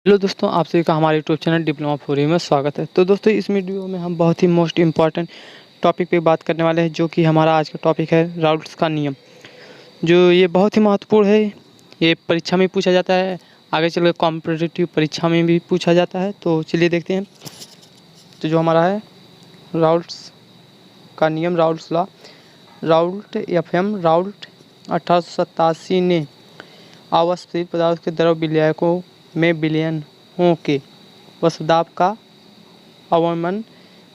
Hello दोस्तों, आप सभी का हमारे यूट्यूब चैनल डिप्लोमा थ्योरी में स्वागत है। तो दोस्तों, इस वीडियो में हम बहुत ही मोस्ट इम्पॉर्टेंट टॉपिक पे बात करने वाले हैं, जो कि हमारा आज का टॉपिक है राउल्ट्स का नियम। जो ये बहुत ही महत्वपूर्ण है। ये परीक्षा में पूछा जाता है, आगे चलकर कॉम्पिटिटिव परीक्षा में भी पूछा जाता है। तो चलिए देखते हैं। तो जो हमारा है राउल्ट्स का नियम, Raoult's law, Raoult FM Raoult 1887 ने आवासशील पदार्थ के द्रव विलायकों में विलयनों के वसदाब का अवमन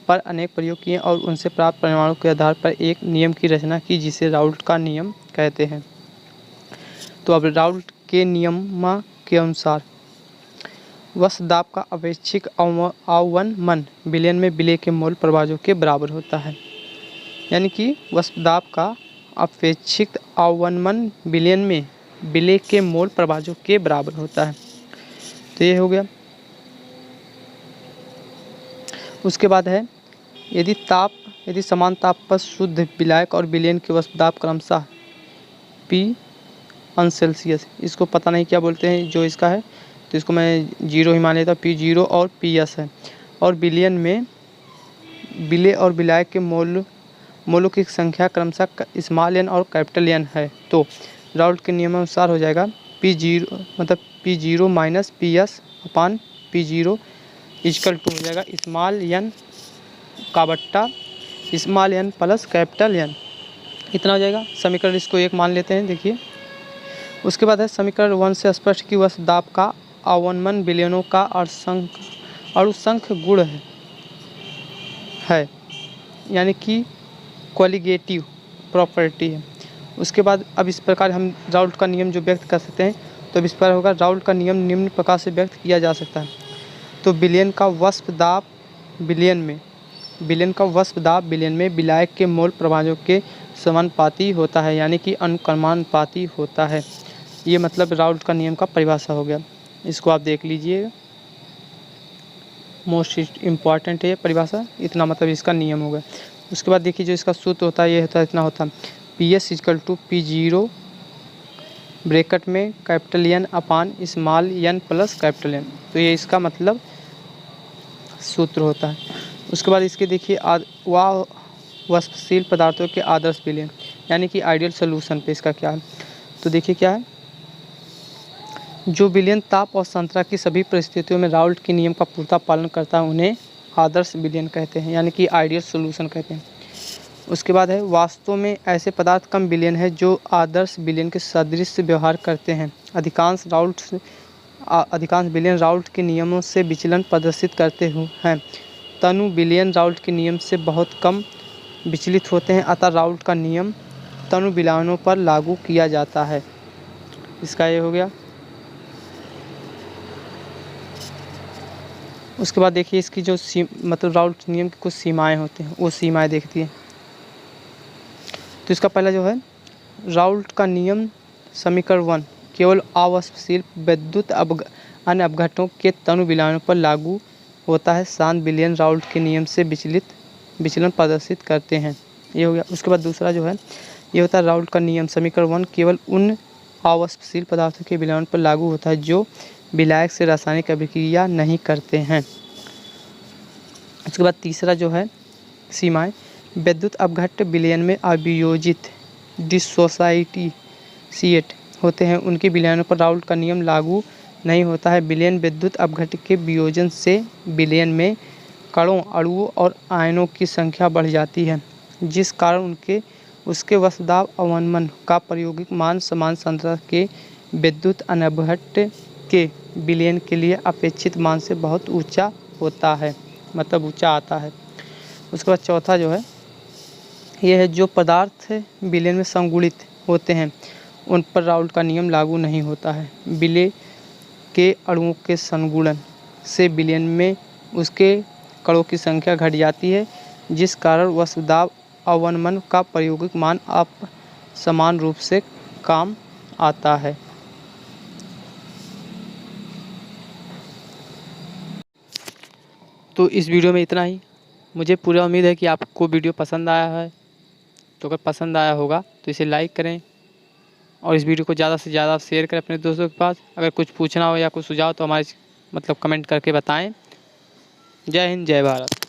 पर अनेक प्रयोग किए और उनसे प्राप्त परिणामों के आधार पर एक नियम की रचना की, जिसे राउल्ट का नियम कहते हैं। तो अब राउल्ट के नियम के अनुसार वसदाब का अपेक्षिक अवमन विलयन में विलेय के मोल प्रभाजों के बराबर होता है। यानी कि वसदाब का अपेक्षित अवमन विलयन में विलेय के मोल प्रभाजों के बराबर होता है। तो ये हो गया। उसके बाद है यदि समान ताप पर शुद्ध विलायक और विलयन के वसदाब क्रमशः P1 सेल्सियस, इसको पता नहीं क्या बोलते हैं जो इसका है, तो इसको मैं 0 ही मान लेता हूँ। P0 और PS है। और विलयन में विलेय और विलायक के मोलों की संख्या क्रमशः स्मॉल n और कैपिटल N है। तो राउल्ट के नियमानुसार हो जाएगा P0 minus PS upon P0 equal to हो जाएगा स्मॉल n का बट्टा small n plus capital N, इतना हो जाएगा। समीकरण इसको 1 मान लेते हैं। देखिए, उसके बाद है समीकरण 1 से स्पष्ट कि वसदाब का अवमन विलयनों का अणुसंख्य गुण है, यानी कि क्वालिटेटिव प्रॉपर्टी है। उसके बाद अब इस प्रकार हम राउल्ट का नियम जो व्यक्त कर सकते हैं, तो अब इस पर होगा राउल्ट का नियम निम्न प्रकार से व्यक्त किया जा सकता है। तो विलयन का वसदाब विलयन में विलायक के मोल प्रभाजों के समानुपाती होता है, यानी कि अनुक्रमानुपाती होता है। ये मतलब राउल्ट का नियम का परिभाषा हो गया। इसको आप देख लीजिए, मोस्ट इम्पॉर्टेंट है ये परिभाषा। इतना मतलब इसका नियम हो गया। उसके बाद देखिए, जो इसका सूत्र होता है ये होता है, इतना होता है PS equal to P0 bracket में capital N upon small n plus capital N। तो ये इसका मतलब सूत्र होता है। उसके बाद इसके देखिए वाष्पशील पदार्थों के आदर्श विलयन, यानी कि आइडियल सोल्यूशन पे इसका क्या है। तो देखिए क्या है, जो विलयन ताप और सांद्रता की सभी परिस्थितियों में राउल्ट के नियम का पूर्णतः पालन करता है, उन्हें आदर्श विलयन कहते हैं, यानी कि आइडियल सोल्यूशन कहते हैं। उसके बाद है वास्तव में ऐसे पदार्थ कम विलयन है जो आदर्श विलयन के सदृश व्यवहार करते हैं। अधिकांश विलयन राउल्ट के नियमों से विचलन प्रदर्शित करते हैं। तनु विलयन राउल्ट के नियम से बहुत कम विचलित होते हैं, अतः राउल्ट का नियम तनु विलयनों पर लागू किया जाता है। इसका ये हो गया। उसके बाद देखिए, इसकी जो मतलब राउल्ट नियम की कुछ सीमाएं होती हैं, वो सीमाएं देखती हैं। तो इसका पहला जो है, राउल्ट का नियम समीकरण 1 केवल अवाष्पशील विद्युत अन्य अपघटनों के तनु विलयनों पर लागू होता है। शांत विलयन राउल्ट के नियम से विचलन प्रदर्शित करते हैं। ये हो गया। उसके बाद दूसरा जो है, ये होता है राउल्ट का नियम समीकरण 1 केवल उन अवाष्पशील पदार्थों के विलयन पर लागू होता है जो विलायक से रासायनिक अभिक्रिया नहीं करते हैं। उसके बाद तीसरा जो है सीमाएं, विद्युत अपघट्य विलयन में अवियोजित डिसोसाइएट होते हैं, उनके विलयनों पर राउल्ट का नियम लागू नहीं होता है। विलयन विद्युत अपघट्य के वियोजन से विलयन में कणों, अणुओं और आयनों की संख्या बढ़ जाती है, जिस कारण उसके वसदाब अवमन का प्रायोगिक मान समान सांद्रता के विद्युत अपघट्य के विलयन के लिए अपेक्षित मान से बहुत ऊंचा होता है, मतलब ऊंचा आता है। उसके बाद चौथा जो है, यह है जो पदार्थ विलयन में संगुणित होते हैं, उन पर राउल्ट का नियम लागू नहीं होता है। विलेय के अणुओं के संगुणन से विलयन में उसके कणों की संख्या घट जाती है, जिस कारण वसदाब अवमन का प्रायोगिक मान समान रूप से काम आता है। तो इस वीडियो में इतना ही। मुझे पूरा उम्मीद है कि आपको वीडियो पसंद आया है। तो अगर पसंद आया होगा तो इसे लाइक करें और इस वीडियो को ज़्यादा से ज़्यादा शेयर करें अपने दोस्तों के पास। अगर कुछ पूछना हो या कुछ सुझाव तो हमारे मतलब कमेंट करके बताएं। जय हिंद, जय भारत।